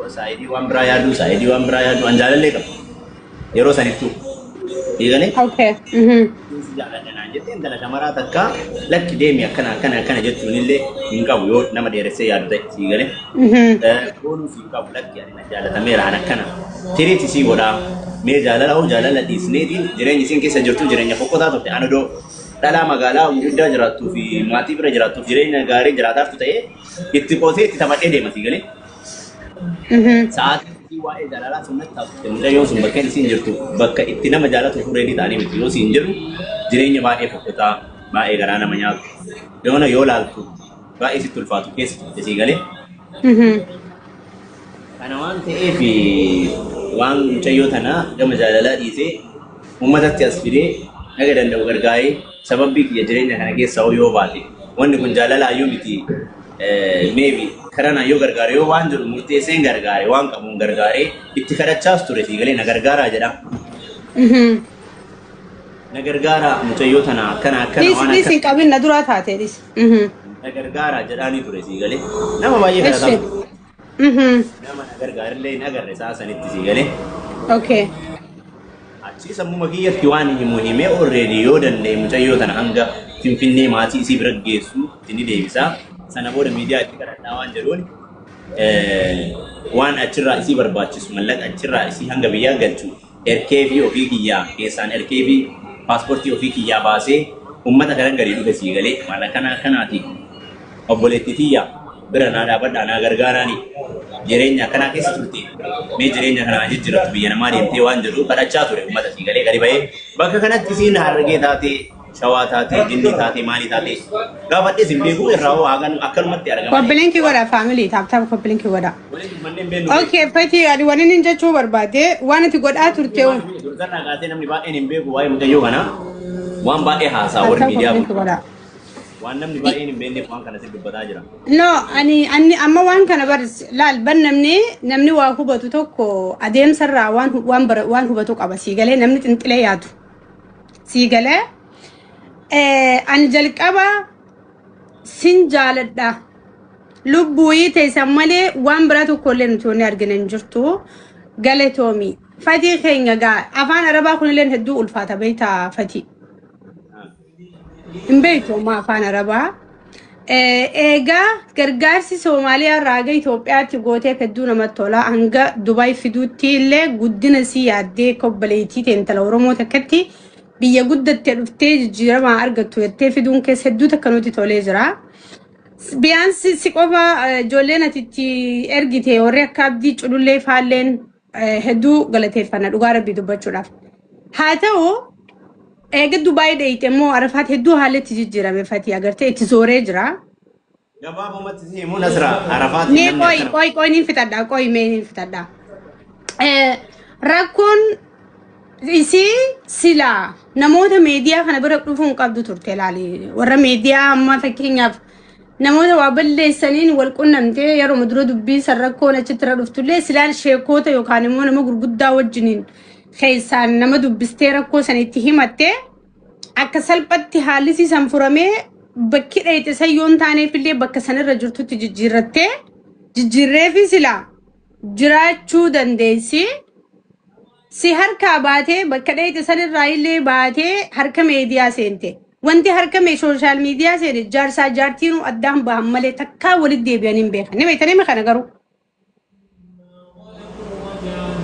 Saidi wan brayadu anjalalle kam yero sanittu digale Okay. jaladana jette indala shamara takka lakki demi akkana jettu nille hinqabu yo nama derese yaadu tay digale bonu hinqabu lakki ani jalata mera anakana tiriti si goda me jalala disnedi jireenyi sin keessa jirtu jireenya fokkota totte anado dala magala guddaa jiraattu fi maatii bira jiraattu jireenya gaarii jiraataaf ta'e itti qootee itti taphadhee deema digale Sa'aatii waa'ee jaalalaa sunnatti taasifte mucayyoo sun bakka isin jirtu bakka itti nama jaalatu fureedii ta'anii miti yoo siin jiru jireenya baay'ee fokkotaa baay'ee garaa nama nyaatu yoona yoo laaltu baay'ee sitti ulfaatu keessa turte sii galee. Kana waan ta'eef waan mucayyoo tanaa gama jaalalaa dhiisee uummatatti as fidee naga danda'u gargaaree sababii kiyya jireenya kana keessa yoo baate wanni kun jaalalaa yoo miti maybe karana yoo gargaare yoo waan jiru murteesseen gargaare waan qabuun gargaare itti kadhachaas ture sii galee na gargaaraa jedha. Na gargaaraa mucayyoo tana akkana waan This in qabin na dura taate this. Na gargaaraa jedhaanii ture sii galee nama baay'ee kadhatamu. Nama na gargaarillee na agarre saasanitti sii galee. Okay. Achi sammuma kiyyatti waan himu himee already yoo danda'e mucayyoo tana hanga Finfinnee maatii isii bira geessu itti deebisaa. Sana booda miidiyaa itti kadhadhaa waan jedhuun waan achirraa isii barbaachisu mallaqa achirraa isii hanga biyyaa galchu erkee fi ofii kiyyaa keessaan erkee fi paaspoortii ofii kiyyaa baasee uummata kanan gadi dhufe sii galee maallaqa kanaati obboleetti tiyyaa bira naa dhaabadhaa naa gargaaraanii jireenya akkanaa keessa turte mee jireenya kanaa jijjiirrattu biyya namaa deemtee waan jedhu kadhachaa ture uummata sii galee gadi bahee bakka kanatti isiin harragee taatee shawaa taatee jinni taatee maalii taatee gaafadhee simbeekuu irraa waagan akkanumatti argama. Koppilinki godha family taap koppilinki godha. Okay fati adi wani ninja chuu barbaade waan ati godhaa turte. Durzarraa kaasee namni baay'een hin beeku waa'ee mucayyoo kana waan baay'ee haasaa warri miidiyaa kun. Waan namni baay'een hin beekneef waan kana si dubbataa jira. No ani amma waan kana baris laal ban namni waa hubatu tokko adeemsarraa waan hubatu qaba sii galee namni xinxilee yaadu sii galee. An jalqaba sin jaaladha lubbuu teessan malee waan biraa tokkollee nuti wanni argina hin jirtu galatoomi fatii keenya gaa afaan arabaa kunillee hedduu ulfaata beektaa fatii hin beektu afaan arabaa eegaa gargaarsi Soomaaliyaa irraa aga Itoophiyaatti gootee hedduu namatti tola hanga Dubaay fiduutti illee guddina sii yaaddee kobbaleetii teentala Oromoo takkatti biyya guddattee dhuftee jijjiirama argattu jettee fiduun keessa hedduu takka nuti tolee jira. Biyaansi si qofa ijoolleen atitti ergite warri akka abdii culullee faalleen hedduu galateeffanna dhugaa rabbii dubbachuudhaaf. Haa ta'u eega Dubaay dheeyite immoo Arafaat hedduu haalatti jijjiirame fatii agartee itti zooree jira. Gabaabumatti si himuun asirraa Arafaat. Mee qoy niin fitadhaa qoy mee niin fitadhaa. Rakkoon isi sila namoota meediyaa kana bira dhufuun qabdu turte laali warra meediyaa amma fakkeenyaaf namoota waa balleessaniin wal qunnamtee yeroo dura dubbii sarrakkoon achitti irra dhuftullee silaan sheekoota yookaan immoo nama gurguddaa wajjiniin keessaan nama dubbistee rakkoo sanitti himattee akka salphatti haalli san furamee bakki dheeyite sayyoon taaneefillee bakka sanirra jirtutti jijjiirree fi sila jiraachuu dandeessi. Si harka baatee bakka dheeyite sanirraa illee baatee harka meediyaa seente. Wanti harka sooshaal miidiyaa seene jaarsaa jaartiinuu addaan bahan malee takkaa walitti deebi'an hin beekan. Nama kana garuu.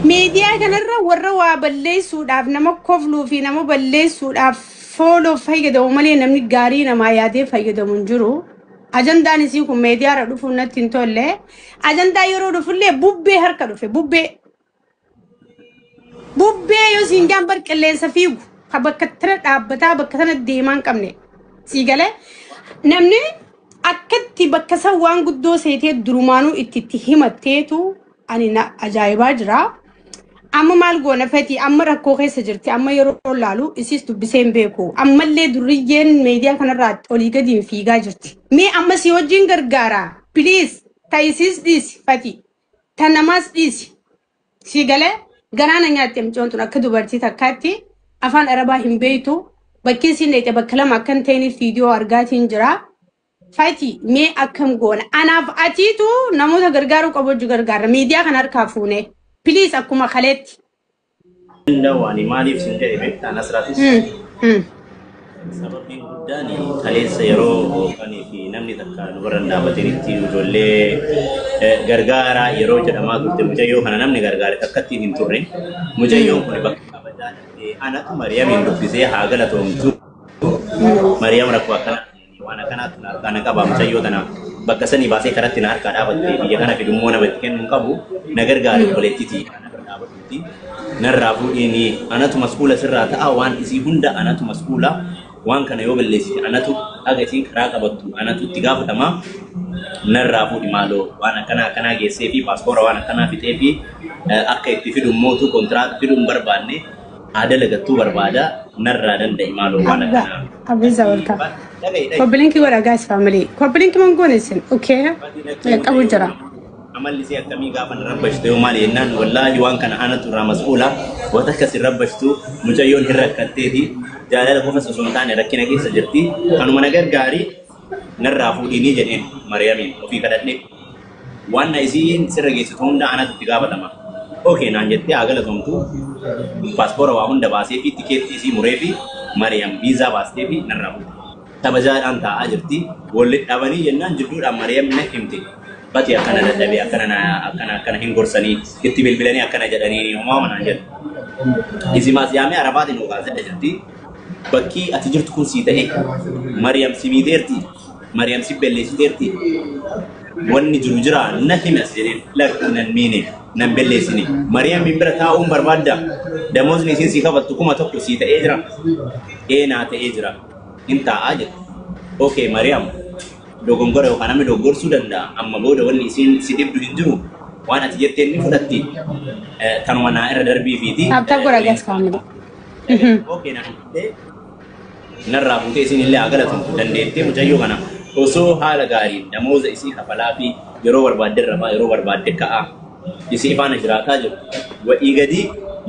Meediyaa kanarra warra waa balleessuudhaaf nama kofluu fi nama balleessuudhaaf fooloo fayyadamu malee namni gaarii namaa yaadee fayyadamu hin jiru. Ajandaan isii kun meediyaarra dhufuun natti hin tolle. Ajandaa yeroo dhufullee bubbee harka dhufe bubbee. Bubbee yoo siin gambar qilleensa fiigu bakka tira dhaabbataa bakka sana deemaa hin qabne sii galee namni akkatti bakka san waan guddoo seetee durumaanuu itti himatteetu ani na ajaa'ibaa jira. Amma maal goona fatii amma rakkoo keessa jirti amma yeroo laalu isiis dubbisee hin beeku ammallee duriyyeen meediyaa kanarraa olii gadi hin fiigaa jirti. Mee amma si wajjin gargaara please taayisiis dhiisi fatii tan namaas dhiisi sii galee. Garaan nyaatti amcoontuun akka dubartii takkaatti afaan arabaa hin beektu bakki isin dheeyite bakka lama akkan ta'iniif viidiyoo argaatiin jira. Fati mee akkam goona anaaf atiitu namoota gargaaru qabu gargaara miidiyaa kan harkaa fuune please akkuma kaleetti. Ndawani maaliif sin jedhe beektaa Nasraatis. Sababiin guddaan kaleessa yeroo kanii fi namni takka nu barran dhaabatanitti ijoollee gargaaraa yeroo jedhamaa turte mucayyoo kana namni gargaare takkatti hin turre mucayyoon kun bakka kabajaa anatu Mariyamin dubbisee haa galatoomtu Mariyam rakkoo akkana waan akkanaatti kana qaba mucayyoo tana bakka sanii baasee karatti na harkaa dhaabatte biyya kana fidummoo namatti kennuu qabu na gargaare koleettiti dhaabatutti narraa fuudhiini anatu mas'uula sirraa ta'a waan isii hunda anatu mas'uula waan kana yoo balleessite anatu agasiin karaa qabattu anatu itti gaafatama narraa fuudhi maaloo waan akkanaa geessee fi paaspoora waan akkanaa fixee fi akka itti fidummoo kontiraat fiduun barbaanne adalagattuu barbaada narraa danda'i maaloo waan akkanaa. Abiza welcome. Kobilinki wara guys family. Kobilinki mangonesin. Okay. Qabu jira. Amalli si akkamii gaafa rabbashte yoo maali ennaan wallahi waan kana anatu irraa mas'uula wata kasi rabbashtu mucayyoon hin rakkatteeti jaalala qofa osoo hin taane rakkina keessa jirti kanuma na gargaarii narraa fuudhinii jedheen Mariyamin ofii kadhadhe waan isiin sirra geessitu hunda anatu itti gaafatama. Okay naan jettee haa galatoomtu paaspoora waa hunda baasee fi tikeettii isii muree fi Mariyam viizaa baastee fi narraa fuudhe. Tabajaadhaan taa'aa jirti walli dhabanii jennaan jidduudhaan Mariyam na himte. Bati akkana dadhabee akkana hin gorsanii itti bilbilanii akkana jedhanii uumamaa naan jedhu. Isimaas yaamee arabaatiin ogaasee jirti. Bakki ati jirtu kun sii ta'e Mariyam si miiteerti Mariyam si belleessiteerti wanni jiru jira na himas jedheen lakki nan miine nan belleessine Mariyam bira taa'uun barbaadda damoosni isiin sii qabattu kuma tokko sii ta'ee jira naa ta'ee jira hin taa'aa jedhu. Okay Mariyam dogongora yookaan namni dogorsuu danda'a amma booda wanni isiin si dhibdu hin jiru waan ati jettee ni fudhatti tanuma naa irra darbii fiiti. Abta gora gas family. Okay narraa fuutee isiin illee agalatamtu dandeettee mucayyoo kana osoo haala gaariin damooza isii kafalaa fi yeroo barbaadde rafaa yeroo barbaadde ka'aa isii faana jiraataa jiru wadhii gadi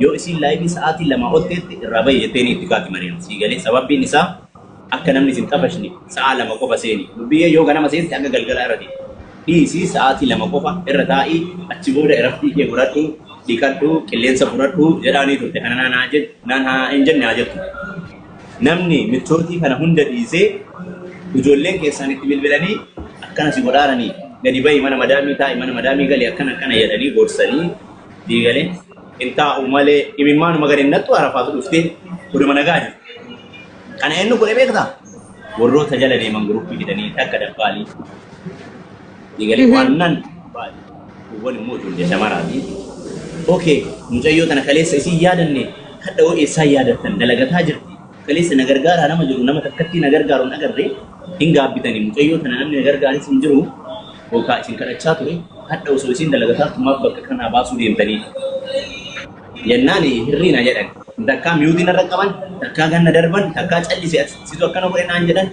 yoo isiin laayifii sa'aatii lama olteetti irraa bahi jettee ni itti kaati Mariyaam sii galee sababbiin isaa akka namni isin xafashni sa'a lama qofa seeni dubbiyyee yoo ganama seenti akka galgala irratti dhiisii sa'aatii lama qofa irra taa'ii achi booda irratti kee godhadhu dhiqadhu qilleensa fudhadhu jedhaanii turte kana naan hin jenne haa jettu. Namni michootii kana hunda dhiisee ijoolleen keessaan itti bilbilanii akkana si godhaaranii gadi bahi mana madaamii taa'i mana madaamii galee akkana jedhanii gorsanii diigalee hin taa'u malee imimmaanuma gadi nattu arafaatu dhuftee godhuma nagaa jirti. Kana eenyu godhe beektaa? Warroota jala deeman guruppii fidanii akka dabbaalii diigalee waan nan baali immoo ijoollee shamaraati. Okay mucayyoo tana kaleessa isii yaadanne hadha oo eessaa yaadattan dalagataa jirti. Kaleessa na gargaaraa nama jiru nama takkatti na gargaaruun agarree hin gaabbitanii mucayyoo tana namni na gargaaris hin jiru yookaan isin kadhachaa ture hadha osoo isin dalagataa tumaaf bakka kanaa baasuu deemtanii jennaan hirriina jedhan takkaa miyuutiin irra qaban takkaa ganna darban takkaa callise situ akkana godhe naan jedhan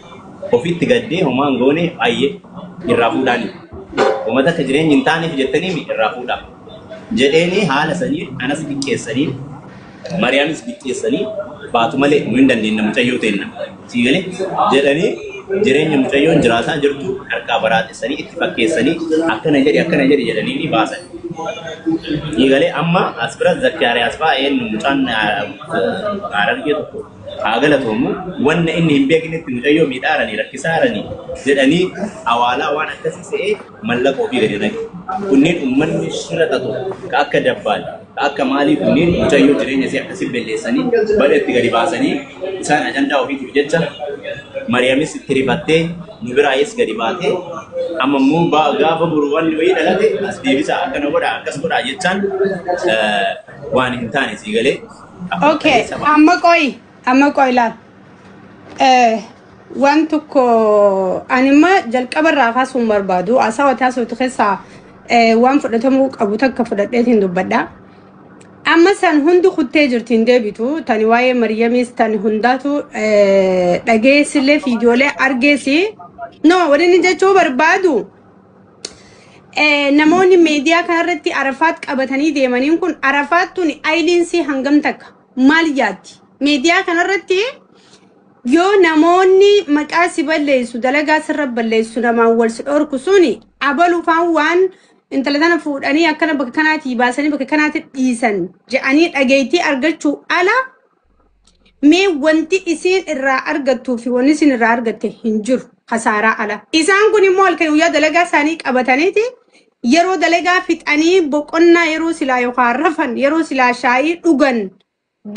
ofitti gaddee homaan goone baay'ee irraa fuudhaani uummata akka jireenya hin taaneef jettanii irraa fuudhaa jedheeni haala sanii anas xiqqeessanii Mariyaamis xiqqeessanii baatu malee nu hin dandeenye mucayyoo teenna sii galee jedhanii jireenya mucayyoon jiraataa jirtu harkaa baraatessanii itti fakkeessanii akkana jedhi jedhanii ni baasan. Sii galee amma as bira Zakkaariyaas fa'aa eenyu mucaan Harargee tokko haa galatoomu wanna inni hin beeknetti mucayyoo miidhaaranii rakkisaaranii jedhanii awaalaa waan akkasii se'ee mallaqa ofii gadi naqe. Kunneen uummanni shira xaxu ka akka dabbaal ka akka maalii kunneen mucayyoo jireenya isii akkasii belleessanii bada itti gadi baasanii isaan ajandaa ofiitiif jecha Mariyaamis itti rifattee nu biraayis gadi baatee amma immoo gaafa buru wanni wayii dhalate as deebisaa akkana godha akkas godha jechaan waan hin taane sii galee. Okay amma qoy laal. Waan tokko anima jalqabarraa kaasuun barbaadu asaa wataa sooti keessaa waan fudhatamuu qabu takka fudhadheetiin dubbadha. Amma san hundi kuttee jirtiin deebitu tani waa'ee Mariyamis tani hundaatu dhageessillee fiidiyoolee argeessi. No waliin jechuu barbaadu namoonni miidiyaa kanarratti Arafaat qabatanii deemaniin kun Arafaat tuni ayidiinsii hangam takka maal yaaddi? Miidiyaa kanarratti yoo namoonni maqaa si balleessu dalagaa sirra balleessu namaan wal si dhorku suni abaluufaan waan intala tana fuudhanii akkana bakka kanaatii baasanii bakka kanaatti dhiisan je'anii dhageettii argachuu ala mee wanti isiin irraa argattuu fi wanni isin irraa argatte hin jiru khasaaraa ala. Isaan kun immoo halkan guyyaa dalagaa isaanii qabataniiti yeroo dalagaa fixanii boqonnaa yeroo silaa yookaan rafan yeroo silaa shaayii dhugan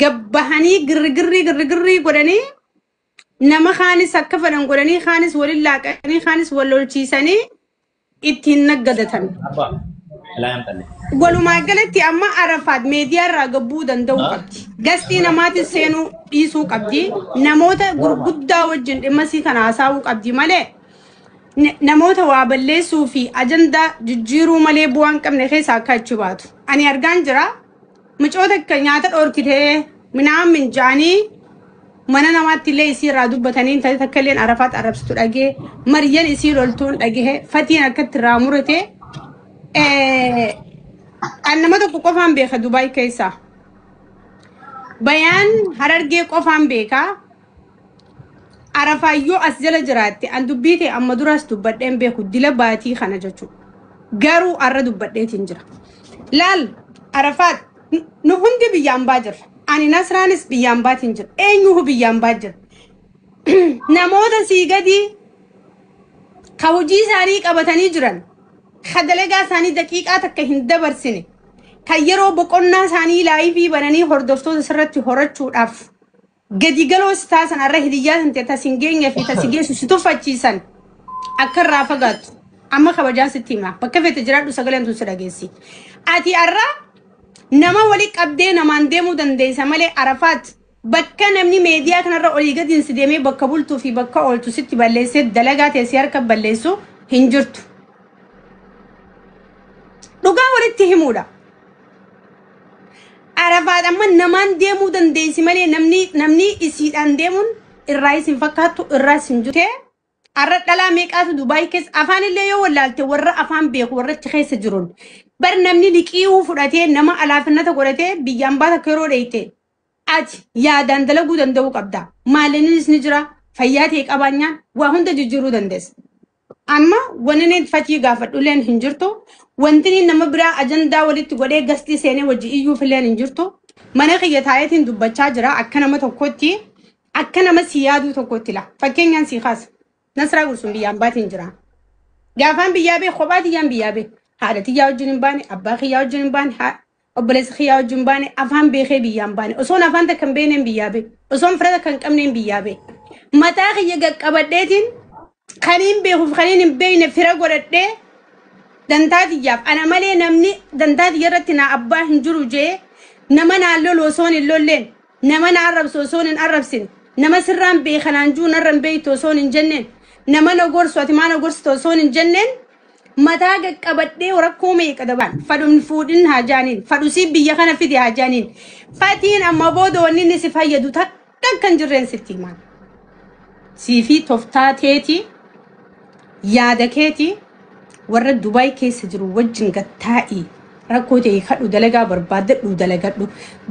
gabbahanii girrigirrii godhanii nama khaanis akka fedhan godhanii khaanis waliin laaqanii khaanis wal lolchiisanii ittiin naggadatan. Walumaa galatti amma Arafaat meediyaa irraa gabbuu danda'uu qabdi. Gastii namaatiin seenuu dhiisuu qabdi. Namoota gurguddaa wajjin dhimma sii kana haasa'uu qabdi malee namoota waa balleessuu fi ajandaa jijjiiruu malee bu'aan qabne keessa akka achi baatu. Ani argaan jira mucoota akka nyaata dhoorkitee minaan minjaanii mana namaatti illee isii irraa dubbatanii takka illee Arafaat arrabsitu dhagee Mariyyan isii loltuun dhagee Fatiin akkatti irraa murate nama tokko qofaan beeka Dubaay keessa Bayaan Harargee qofaan beeka Arafaayyoo as jala jiraatte an dubbiite amma duras dubbadheen beeku dila baatii kana jechuudha garuu arra dubbadheetiin jira laal Arafaat nu hundi biyyaan baa jirra ani Nasraanis biyyaan baatiin jira eenyuhu biyyaan baa jira namoota sii gadi ka hojii isaanii qabatanii jiran ka dalagaa isaanii daqiiqaa takka hin dabarsine kan yeroo boqonnaa isaanii laayifii bananii hordoftoota sirratti horachuudhaaf gadi galoo istaasan arra hidiyyaa san ta'e tasin geenye fi tasin geessu si tuffachiisan akka irraa fagaatu amma kabajaa sitti hima bakka feete jiraadhu sagaleen tun si dhageessi ati arra nama wali qabdee namaan deemuu dandeessa malee Arafaat bakka namni meediyaa kanarra olii gadiin si deemee bakka bultuu fi bakka ooltu sitti balleessee dalagaa teessee harka balleessu hin jirtu. Dhugaa walitti himuudha. Arafaat amma namaan deemuu dandeessi malee namni isiidhaan deemuun irraa isin fakkaattu irraa isin jirte. Arra dhalaa meeqaatu Dubaay keessa afaan illee yoo wallaalte warra afaan beeku warra achi keessa jiruun bar namni liqii fudhatee nama alaafinnata godhatee biyyaan baata akka yeroo dheeyte ati yaadaan dalaguu danda'uu qabda maaliinis ni jira fayyaa ta'e qabaanyaan waa hunda jijjiiruu dandeessa amma wanni fatii gaafadhuleen hin jirtu wanti nama biraa ajandaa walitti godhee gastii seenee wajji iyyuu fileen hin jirtu mana kiyya taayetiin dubbachaa jira akka nama tokkotti akka nama si yaaduu tokkotti la fakkeenyaan si kaasa Nasraa Gursuun biyyaan baatiin jira gaafaan biyyaa bee kophaati yaan biyyaa bee haadha xiyyaa wajjin hin baane abbaa xiyyaa wajjin hin baane obboleessa xiyyaa wajjin hin baane afaan beekee biyyaan baane osoon afaan takka hin beekneen biyyaa bee osoon fira takka hin qabneen biyyaa bee mataa xiyya gaqqabadheetiin kaniin beekuuf kaniin hin beekne fira godhadhee dantaa xiyyaaf ana malee namni dantaa xiyya irratti naa abbaa hin jiru jee nama naan lolu osoon hin lolleen nama naa arrabsu osoon hin arrabsin nama sirraan beekanaan juu narra hin beektu osoon hin jenneen nama na gorsu ati maa na gorsitu osoon hin jenneen mataa gaqqabadhee rakkoo meeqa dabaan fadhumni fuudhin haajaaniin fadhusii biyya kana fide haajaaniin Fatiin amma booda wanni inni si fayyadu takka kan jirreen sitti himaan siifi toftaa teeti yaada keeti warra Dubaay keessa jiru wajjin gattaa'ii rakkoo ta'e kadhu dalagaa barbaadadhu dalagadhu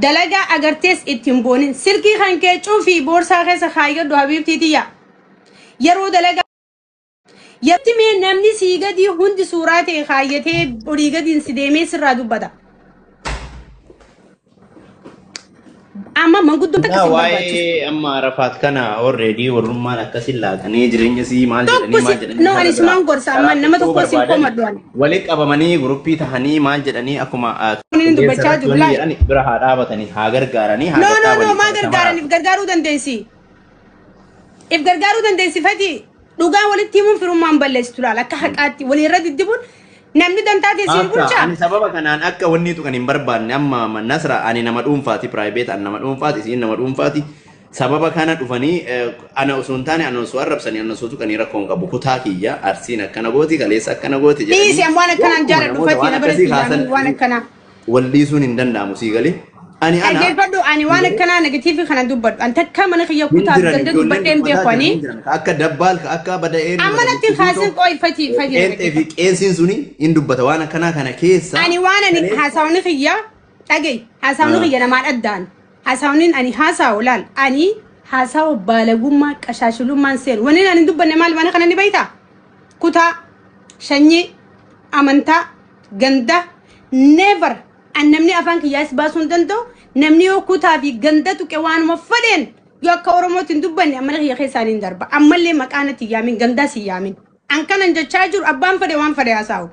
dalagaa agartees ittiin boonin silkii kan kee cuufii boorsaa keessa kaayyadhu habiibtiitiyya yeroo dalagaa Yatti mee namni sii gadi hundi suuraa ta'e kaayyatee olii gadiin si deemee sirraa dubbata. Amma manguddoo takka si barbaachisu. Amma Arafaat kana already warrummaan akkasiin laaqanii jireenya sii maal jedhanii No ani simaan gorsa amma nama tokko si komadhu ani. Walitti qabamanii guruppii tahanii maal jedhanii akkuma Kun dubbachaa jiru laal. Bira haa dhaabatanii haa gargaaranii haa No maa gargaaraniif gargaaruu dandeessi. If gargaaruu dandeessi Fatii. Dhugaa walitti himuun firummaan balleessitu laala akka haqaatti walirra diddibuun namni dantaa teessiin bulchaa. Ani sababa kanaan akka wanni tuqan hin barbaanne amma Nasra ani nama dhuunfaati private ani nama dhuunfaati isiin nama dhuunfaati sababa kana dhufanii ana osoo hin taane ana osoo arrabsanii ana osoo tuqanii rakkoon qabu kutaa kiyya arsiin akkana gooti kaleessa akkana gooti jedhanii. Dhiisi waan akkanaan jaaladhu Fatii na biratti waan akkanaa. Walliisuun hin danda'amu sii galee. Ani dhaggeeffadhu ani waan akkanaa negatiivii kana dubbadhu an takka mana kiyya kutaa ganda dubbadheen beekanii akka dabbaal akka bada'een amma natti kaasin qoy Fatii fi qeensiin suni hin dubbata waan akkanaa kana keessa ani waan ani haasawni kiyya dhagey haasawni kiyya namaan addaan haasawniin ani haasawu laal ani haasawa baalagummaa qashaashilummaan seenu wanni ani dubbanne maal mana kana ni beeyta kutaa shanyii amantaa ganda never an namni afaan kiyyaas baasuun danda'u namni yoo kutaa fi ganda tuqe waanuma fadheen yoo akka oromootiin dubbanne amma kiyya keessaaniin darba ammallee maqaanatti yaamin gandaa si yaamin an kanan jechaa jiru abbaan fadhe waan fadhe haasa'u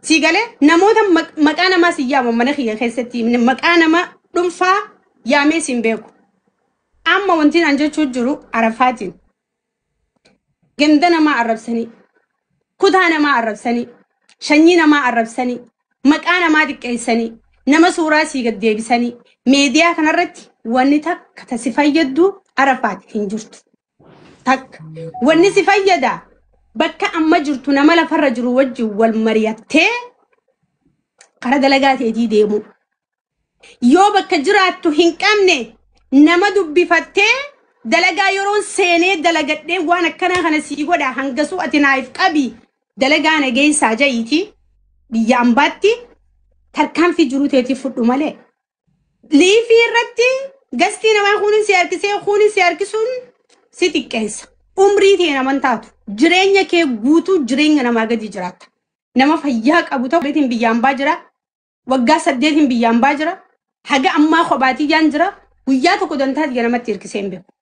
si galee namoota maqaa namaa si yaama mana kiyya keessatti maqaa nama dhuunfaa yaamee siin beeku amma wantiin an jechuu jiru arafaatiin ganda namaa arrabsanii kutaa namaa arrabsanii shanyii namaa arrabsanii maqaa namaa xiqqeessanii nama suuraa sii gad deebisanii meediyaa kanarratti wanni takka ta si fayyaddu arafaati hin jirtu takka wanni si fayyada bakka amma jirtu nama lafarra jiru wajjin wal mari'attee kara dalagaa ta'eetii deemu yoo bakka jiraattu hin qabne nama dubbifattee dalagaa yeroon seenee dalagadhee waan akkanaa kana sii godha hangasuu ati naaf qabi dalagaa nageessaa ja'iiti biyya ambaatti tarkaanfii jiru teetii fudhu malee liifii irratti gastii namaa kunin si harkisuun si xiqqeessa umrii ta'e naman taatu jireenya kee guutuu jireenya namaa gadi jiraatta nama fayyaa qabu ta'u biyya ambaa jira waggaa 8 biyya ambaa jira haga ammaa kophaati jaan jira guyyaa tokko dantaati ya namatti hirkisee hin beeku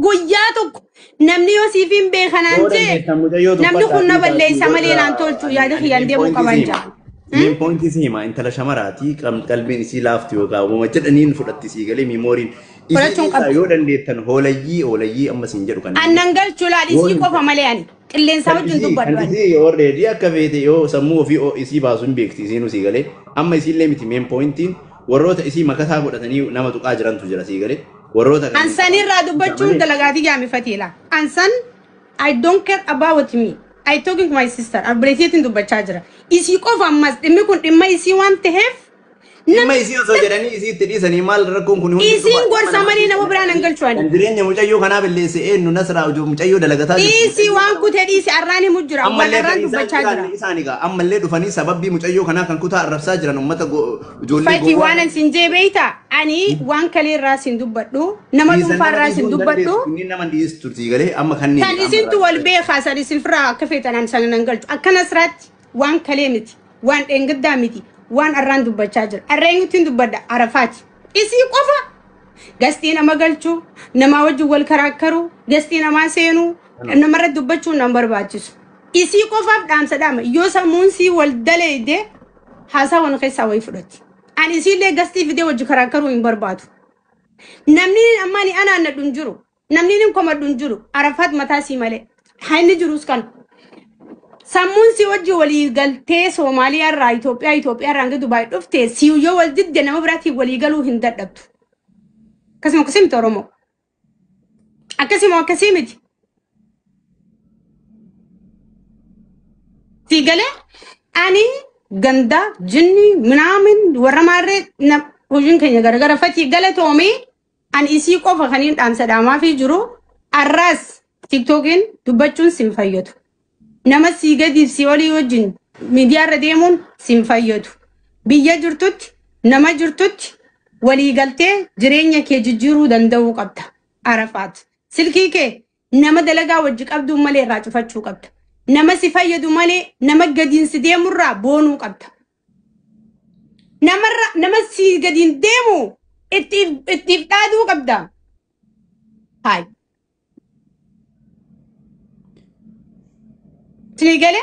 guyyaa tokko namni yoo siif hin beekanaan jee namni kun na balleessa malee naan tolchu yaada kiyyaan deemuu qaban jaa Main point isi hima intala shamarati qalbiin isi laafti yoga uumama jedhaniin fudhatti si galee memooriin isi yoo dandeettan hoolayyii amma siin jedhu kan annan galchu laal isi qofa malee ani qilleensa wajjin dubbadhu isi already akka beete yoo sammuu ofii isi baasuun beekti isiinu si galee amma isi illee miti main pointiin warroota isi makataa godhatanii nama tuqaa jirantu jira si galee warroota kan ansanirraa dubbachuun dalagaatii jaamifatiila ansan I don't care about me I talking to my sister. I'm breathing to Bachajra. Is he over must the Mikun in my see one to have? Nama isi so jedhanii isi itti dhiisanii maal rakkoon kun hundi isi gor samani nama biraan angal chuani jireenya mucayyoo kanaa balleesse eenyu nasraa ujuu mucayyoo dalagataa isi waan kutee dhiisi arraani mujjira walirraan dubbachaa jira isaaniga ammallee dhufanii sababbii mucayyoo kanaa kan kutaa arrabsaa jiran ummata ijoollee fakki waan sin jeebeeyta ani waan kaleerraa sin dubbadhu nama dhuunfaarraa sin dubbadhu inni nama dhiistu tigalee amma kanneen tan isintu wal beekaa san isin firaa akka feetanan sanan angalchu akkana siraatti waan kalee miti waan dheengaddaa miti waan arraan dubbachaa jira arreengutiin dubbadda arafaati isii qofa gastii nama galchuu nama wajjin wal karaakkaru gastii namaa seenuu namarra dubbachuu nan barbaachisu isii qofaaf dhaamsa dhaama yoo sammuun sii wal daleede haasaa wan keessaa wayi fudhatti ani isiillee gastii fidee wajji karaakkaruu hin barbaadu namni amma ni anaan nadhun jiru namni ni komadhun jiru arafaat mataa sii malee hayni jirus kan Samun si wajji walii galtee Soomaaliyaa irraa Itoophiyaa irraa hanga Dubaay dhufte si yoo wal didde nama biraatti walii galuu hin dadhabdu. Akkasuma akkasii miti Oromoo. Akkasii miti. Si galee ani ganda jinni minaamin warra maarree hojiin keenya garagara fatii galatoomee ani isii qofa kaniin dhaamsa dhaamaa fi jiru arraas TikTokiin dubbachuun sin fayyadu. Nama si gadiif si olii wajjin miidiyaa irra deemuun sin fayyadu. Biyya jirtutti nama jirtutti walii galtee jireenya kee jijjiiruu danda'uu qabda. Arafaat silkii kee nama dalagaa wajji qabduu malee irraa cufachuu qabda. Nama si fayyadu malee nama gadiin si deemurraa boonuu qabda. Nama si gadiin deemu ittiif dhaaduu qabda. Hai. Tigale?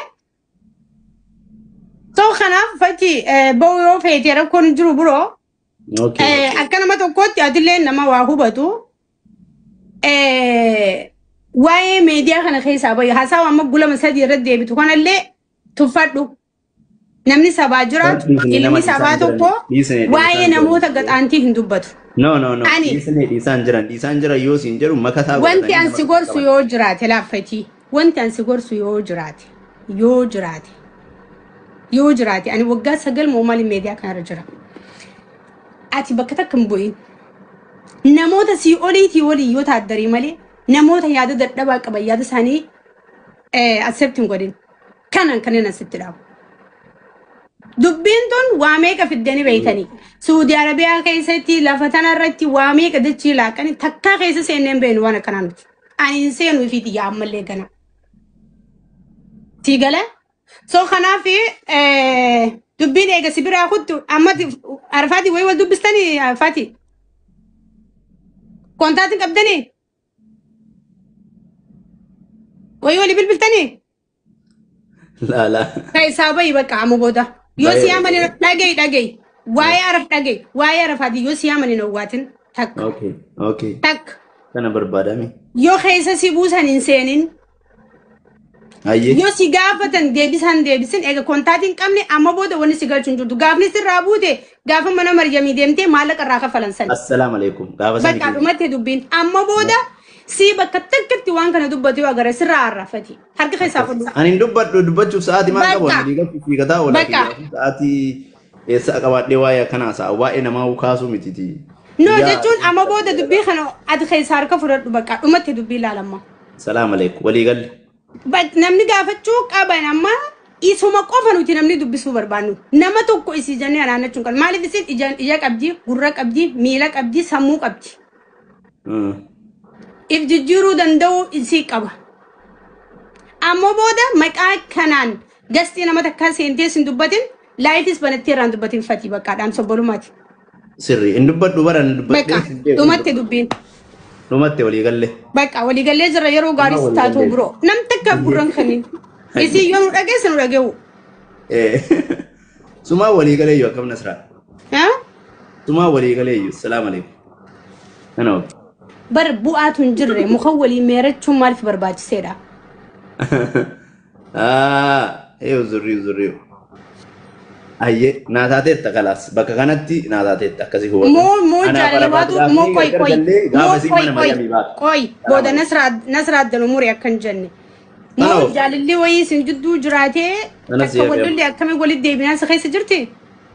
So kanaaf fakki ba'uu yoo feete rakkoon jiru biroo akka nama tokkotti atillee nama waa hubatu waa'ee meediyaa kana keessaa bahe haasawa amma gulama sadii irratti deebitu kanallee tuffadhu namni sabaa jiraatu ilmi sabaa tokko waa'ee namoota gaxaantii hin dubbatu. No. Dhiisaan jiran yoo siin jedhu makataa wanti ansi gorsu yoo jiraate laaffatii. Wanti ansi gorsu yoo jiraate ani waggaa 9 moomaali meediyaa kanarra jira ati bakka takka hin bu'in namoota si oliitii walii yoo taaddarii malee namoota yaada dadhabaa qaban yaada isaanii accept hin godhin kanan asitti dhaabu dubbiin tun waa meeqa fiddanii beeytanii Saudi Arabiyaa keessatti lafa tanarratti waa meeqa dachii laaqanii takkaa keessa seenneen beenu waan akkanaa miti ani hin seenuu fi xiyyaa ammallee gana sigala so kanaaf dubbiin eega sibiraa kuttu amma arfaati way wal dubbistanii arfaati kontaatiin qabdanii way wali bilbiltanii la kai sabai baka amu boda yo siyamani dagay waya araf dagay waya arafadi yo siyamani no watin tak okay tak kana barbadami yo khaysa sibusan insenin ayye yo sigafatan debisin ega kontatin kamni amma boda woni sigal chunjudu gafni sirabute gafa mana maryami demte malaka raka falansan assalamu alaikum gafa sani baka dumate dubbin amma boda si bakka takkatti waan kana dubbatu yoo agara sirra arrafati harka keessa fudhu ani dubbachuuf sa'aati maal qabu ani diigatti fiigataa wala sa'aati eessa qabaadhee waa'ee kana sa'a waa'ee namaa kaasu mititi no jechuun amma booda dubbii kana ati keessa harka fudhadhu bakka dhumatti dubbii ilaalamma salaam alaikum walii galle namni gaafachuu qaban amma isuma qofa nuti namni dubbisuu barbaannu nama tokko isii jannee anaannachuun kan maaliif isin ija qabdi gurra qabdi miila qabdi sammuu qabdi if jijjiiruu danda'u isii qaba amma booda maqaa kanaan gastii nama takkaa seentee sin dubbatin laayifis banatti irraan dubbatin fatii bakka dhaamsa bolumaati sirri in dubbadhu baran dubbadhee dhumatte dubbiin dhumatte walii galle bakka walii gallee jira yeroo gaarii taatu biroo nam takka gurran kaniin isii yoo nu dhageessa nu dhageewu sumaa walii galee yoo akkam nasraa sumaa walii galee yoo salaam alaikum ana bar bu'aatun jirre mukhawwali meerachuun maaliif barbaachiseedha zurriyo ayye naataateetta kalaas bakka kanatti naataateetta akkasii huwa moo jaalalabaatu moo koy booda nasraaddan umurii akkan jenne moo jaalalli wayii sin jidduu jiraatee akka wallolli akkamii walit deebinaan sa keessa jirti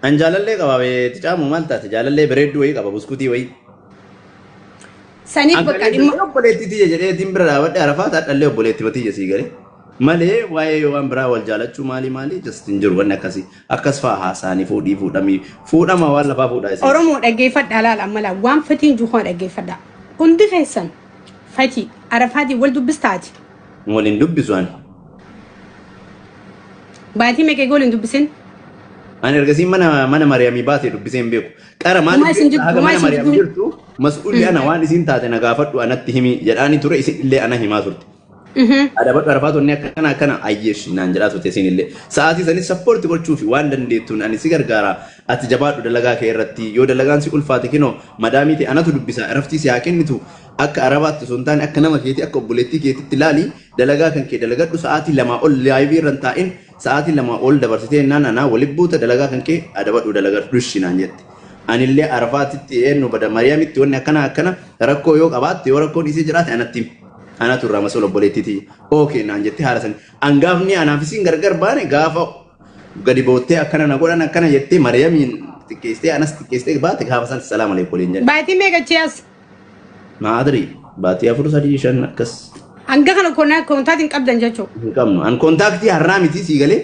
an jaalallee qaba ticaamu maal taate jaalallee bareedduu wayii qaba buskutii wayii saniif bakka dhimma obboleetti tiyya jedhee dimbira dhaabadhe arafaa taadhallee obboleetti batiyya sii galee malee waa'ee yoo waan biraa wal jaalachuu maali just hin jiru wanni akkasii akkas faa haasaanii fuudhama waan lafaa fuudhaa isii oromoo dhaggeeffadhaa laala ammalaa waan fatiin juukaa dhaggeeffadhaa hundi keessan fatii arafaatii wal dubbistaati waliin dubbisu ani baatii meeqee waliin dubbisin ani ergasii mana Mariyaamii baatee dubbisee hin beeku qara maaliif haga mana Mariyaamii jirtu mas'uulli ana waan isiin taate na gaafadhu anatti himi jedhaanii ture isin illee ana himaa turte adabadhu arafaatonni akkana ayyeeshi naan jedhaa turte isin illee sa'aatii sanis sappoorti gochuufi waan dandeettuun ani si gargaara ati jabaadhu dalagaa kee irratti yoo dalagaan si ulfaate kinoo madaamii ta'e anatu dubbisa raftii si haa kennitu akka arabaatti sun taane akka nama keetii akka obboleettii keetitti ilaali dalagaa kan kee dalagadhu sa'aatii 2 ol laayivii irra taa'in sa'aatii 2 ol dabarsitee naan anaa waliin buuta dalagaa kan kee adabadhu dalagadhu dushi naan jette anillee arafaatitti eenyu bada Mariyaamitti wanni akkana rakkoo yoo qabaatte yoo rakkoon isii jiraate anatu irraa mas'uul obboleettiiti okay naan jettee haala sani angaafni anaaf isiin gargar baane gaafa gadi boottee akkana na godhan akkana jettee Mariyaamiin xiqqeessitee anas xiqqeessitee baate gaafa san salaam alaikum waliin jedhe baatii meeqachiyaas maadri baatii 4 3 5 akkas hanga kana kontaatiin qabdan jechuu hin qabnu an kontaaktii har'aa miti sii galee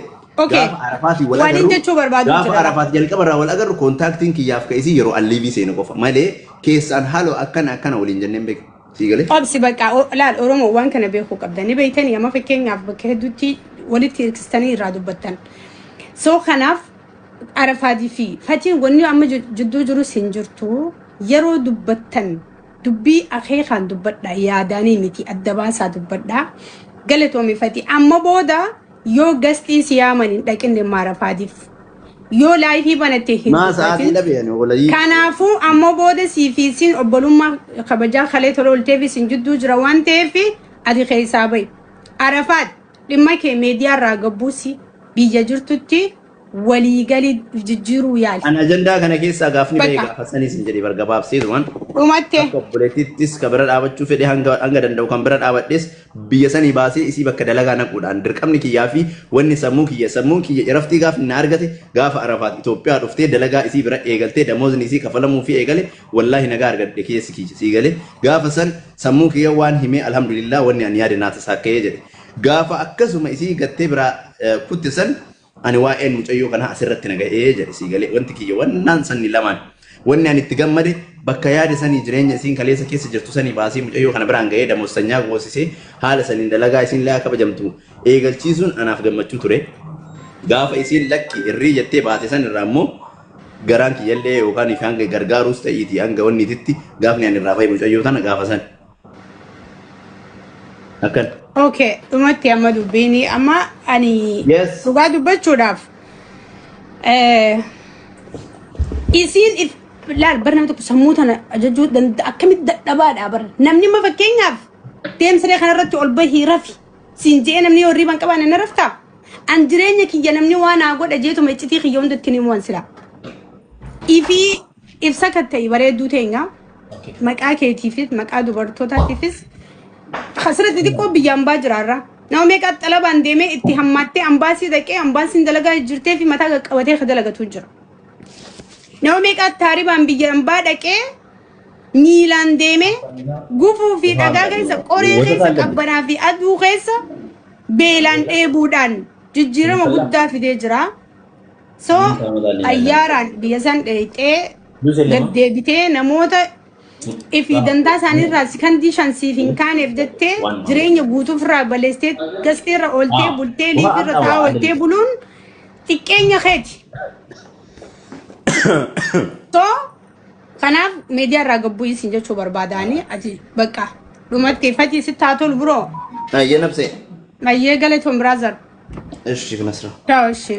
gaafa arafaati wal waliin jechuu barbaadu gaafa arafaati jalqaba irraa wal agarru kontaaktiin kiyyaaf ka'isii yeroo alliivii seenu qofa malee keessaan haaloo akkana waliin jenneen beeku sii galee obsi bakka laal oromoo waan kana beekuu qabdanii beeytanii amma fakkeenyaaf bakka hedduutti walitti hirkistanii irraa dubbattan soo kanaaf arafaatii fi fatiin wanni amma jidduu jiru sin jirtu yeroo dubbattan dubbii akeekaan dubbadha yaadaanii miti adda baasaa dubbadha galatoomi fatii amma booda yoo gastii siyaamanii dhaqinne maarafaatiif yoo laayifii banattee hin dubbatin kanaafuu amma booda siifiisiin obbolummaa kabajaa kalee tola olteefi sin jidduu jira waan ta'eef ati keessaa bahi arafaat dhimma kee meediyaa irraa gabbuusi biyya jirtutti waliigalii jijjiiruu yaali. An ajandaa kana keessaa gaafni bahee gaafasanii sin jedhee bargabaabseetu waan. Dhumatte. Akka obboleettittis kan bira dhaabachuu fedhe hanga danda'u kan bira dhaabadhes biyya sanii baasee isii bakka dalagaa naquudhaan dirqamni kiyyaa fi wanni sammuu kiyya iraftii gaafni na argate gaafa arafaat Itoophiyaa dhuftee dalagaa isii bira eegaltee damoozni isii kafalamuu fi eegale wallaahi nagaa argadhe keessi kiyya sii galee gaafa san sammuu kiyya waan himee alhamdulillah wanni ani yaade naa tasaakkaye jedhe gaafa akkasuma isii gattee biraa kutte san ani waa'een mucayyoo kana asirratti naga'ee jedhe sii galee wanti kiyya wannaan sanni lamaan wanni ani itti gammade bakka yaada sanii jireenya isiin kaleessa keessa jirtu sanii baasii mucayyoo kana biraan ga'ee damoossanyaa goosisee haala saniin dalagaa isiin laa kabajamtu eegalchiisuun anaaf gammachuu ture gaafa isiin lakki irrii jettee baate san irraa immoo garaan kiyyallee yookaan ifi hanga gargaaruus ta'iiti hanga wanniititti gaafni ani irraa fa'i mucayyoo tana gaafa san akkan. Okay, dhumatti amma dubbiini amma ani dhugaa dubbachuudhaaf isiin laal bar namni tokko sammuu tana ajajuu danda'a akkamitti dadhabaadha bar namni ma fakkeenyaaf deemsaree kanarratti ol bahii rafi siin jee namni yoo riiban qabaane na raftaa an jireenya kiyya namni waan haa godha jeetuma iccitii kiyya hundatti ni mu'an sila ifi ibsa katta'e bareedduu teenya maqaa keetiifis maqaa dubartootaatiifis خسرت دي كوب بيجامبا جرارا نومي قد طلب انديمي اتهاماتي امباسي دقي امباسي دلغا جرتي في متا قوتي خدلغا توجر نومي قد تاريبان بيجامبا دقي ميلان ديمي غوفو في دغا غيس قوري غيس قبنا في ادو غيس بيلان ايبودان ججيرما غدا في دجرا سو اياران بيسان ديتي دبدبته نموتا Ifi dandaa isaanii irraa si kan dishan siif hin kaaneef jettee jireenya guutuuf irraa balleessitee gastee irra ooltee bultee liif irra taa'aa ooltee buluun xiqqeenya keeti. So kanaaf miidiyaa irraa gabbuu isin jechuu barbaadaanii ati bakka dhumatti fatii sitti haa tolu biroo. Ayyee nabsee. Ayyee galatoon biraazar. Ishi Nasra. Ciao ishi.